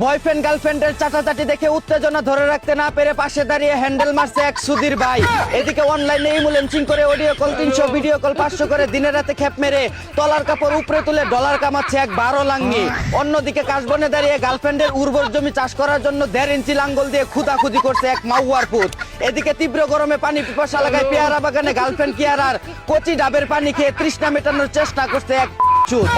Boyfriend গার্লফ্রেন্ডের চাটাচাটি দেখে উত্তেজনা ধরে রাখতে না পেরে পাশে দাঁড়িয়ে হ্যান্ডেল মারছে এক সুধীর ভাই। এদিকে অনলাইনে ইমুলেন্সিং করে অডিও কল 300, ভিডিও কল 500 করে দিনে রাতে খেপ মেরে তলার কাপড় উপরে তুলে ডলার কামাচ্ছে এক 12 লাঙ্গি। অন্যদিকে কাশবনে দাঁড়িয়ে গার্লফ্রেন্ডের উর্বর জমি চাষ করার জন্য 1.5 ইঞ্চি লাঙ্গল দিয়ে খুদাখুদি করছে এক মাউয়ার পুত। এদিকে তীব্র গরমে পানি পিপাসা লাগায় পেয়ারা বাগানে গার্লফ্রেন্ড কিয়ারার কচি ডাবের পানি খেয়ে তৃষ্ণা মেটানোর চেষ্টা করছে এক।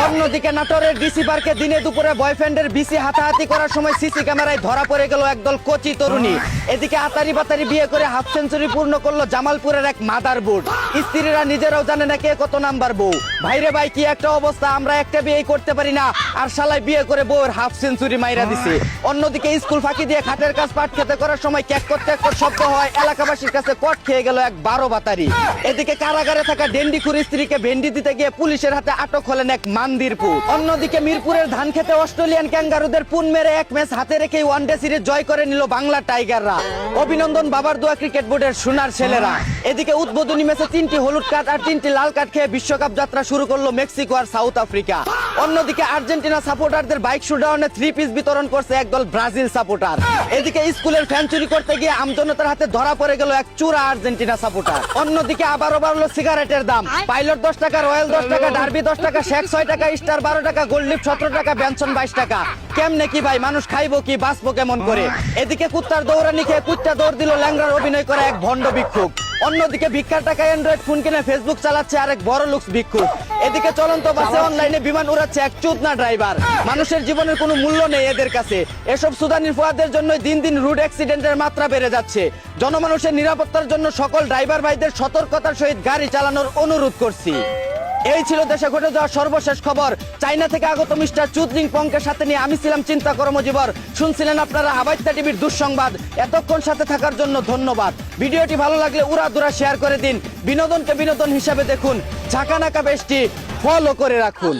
অন্যদিকে নাটোরের ডিসি পার্কে দিনে দুপুরে বয়ফ্রেন্ডের বিসি হাতাহাতি করার সময় সিসি ক্যামেরায় ধরা পড়ে গেল একদল কচি তরুণী। এদিকে আতারি বাতারি বিয়ে করে হাফ সেঞ্চুরি পূর্ণ করলো জামালপুরের এক মাদার বোর্ড। স্ত্রীরা নিজেরাও জানে না কে কত নাম্বার বউ। ভাইরে ভাই কি একটা অবস্থা, আমরা একটা বিয়ে করতে পারি না আর শালাই বিয়ে করে বউয়ের হাফ সেঞ্চুরি মাইরা দিছে। অন্যদিকে স্কুল ফাঁকি দিয়ে খাটের কাজ পাট খেতে করার সময় ক্যাক করতে এক শব্দ হয়, এলাকাবাসীর কাছে কট খেয়ে গেল এক 12 বাতারি। এদিকে কারাগারে থাকা ডেন্ডিখুর স্ত্রীকে ভেন্ডি দিতে গিয়ে পুলিশের হাতে আটক হলেন এক মান্দিরপুর। অন্যদিকে মিরপুরের ধান খেতে অস্ট্রেলিয়ান ক্যাঙ্গারুদের পুন মেরে এক ম্যাচ হাতে রেখে ওয়ানডে সিরিজ জয় করে নিল বাংলা টাইগাররা। অভিনন্দন বাবার দোয়া ক্রিকেট বোর্ডের সোনার ছেলেরা। এদিকে উদ্বোধনী ম্যাচে 3টি হলুদ কার্ড আর 3টি লাল কার্ড খেয়ে বিশ্বকাপ যাত্রা শুরু করলো মেক্সিকো আর সাউথ আফ্রিকা। অন্যদিকে আর্জেন্টিনা সাপোর্টারদের বাইক শুডাউনে 3 পিস বিতরণ করছে একদল ব্রাজিল সাপোর্টার। এদিকে স্কুলের ফ্যান চুরি করতে গিয়ে আমজনতার হাতে ধরা পড়ে গেল এক চোরা আর্জেন্টিনা সাপোর্টার। অন্যদিকে আবারও বাড়লো সিগারেটের দাম। পাইলট 10 টাকা, রয়্যাল 10 টাকা, ডার্বি 10 টাকা, শেখ 6 টাকা, স্টার 12 টাকা, গোল্ড লিফ 17 টাকা, বেনসন 22 টাকা। কেমনে কি ভাই, মানুষ খাইবো কি, বাঁচবো কেমন করে? এদিকে কুত্তার দৌড়ানি খেয়ে কুত্তা দৌড় দিল ল্যাংড়ার অভিনয় করে এক ভণ্ড ভিক্ষুক। অন্যদিকে ভিক্ষার টাকায় অ্যান্ড্রয়েড ফোন কিনে ফেসবুক চালাচ্ছে আরেক বড় লুকস ভিক্ষুক। এদিকে চলন্ত বাসে অনলাইনে বিমান উড়াচ্ছে এক চুদনা ড্রাইভার। মানুষের জীবনের কোনো মূল্য নেই এদের কাছে। এসব সুদানির ফুয়াদের জন্য দিন দিন রোড অ্যাক্সিডেন্টের মাত্রা বেড়ে যাচ্ছে। জনমানুষের নিরাপত্তার জন্য সকল ড্রাইভার ভাইদের সতর্কতার সহিত গাড়ি চালানোর অনুরোধ করছি। এই ছিল দেশে ঘটে যাওয়া সর্বশেষ খবর। চাইনা থেকে আগত মিস্টার চুদরিং পংকের সাথে নিয়ে আমি ছিলাম চিন্তা কর্মজীবর। শুনছিলেন আপনারা আবাইত্যা টিভির দুঃসংবাদ। এতক্ষণ সাথে থাকার জন্য ধন্যবাদ। ভিডিওটি ভালো লাগলে উড়াদুরা শেয়ার করে দিন। বিনোদনকে বিনোদন হিসাবে দেখুন। ঝাঁকানাকা বেশটি ফলো করে রাখুন।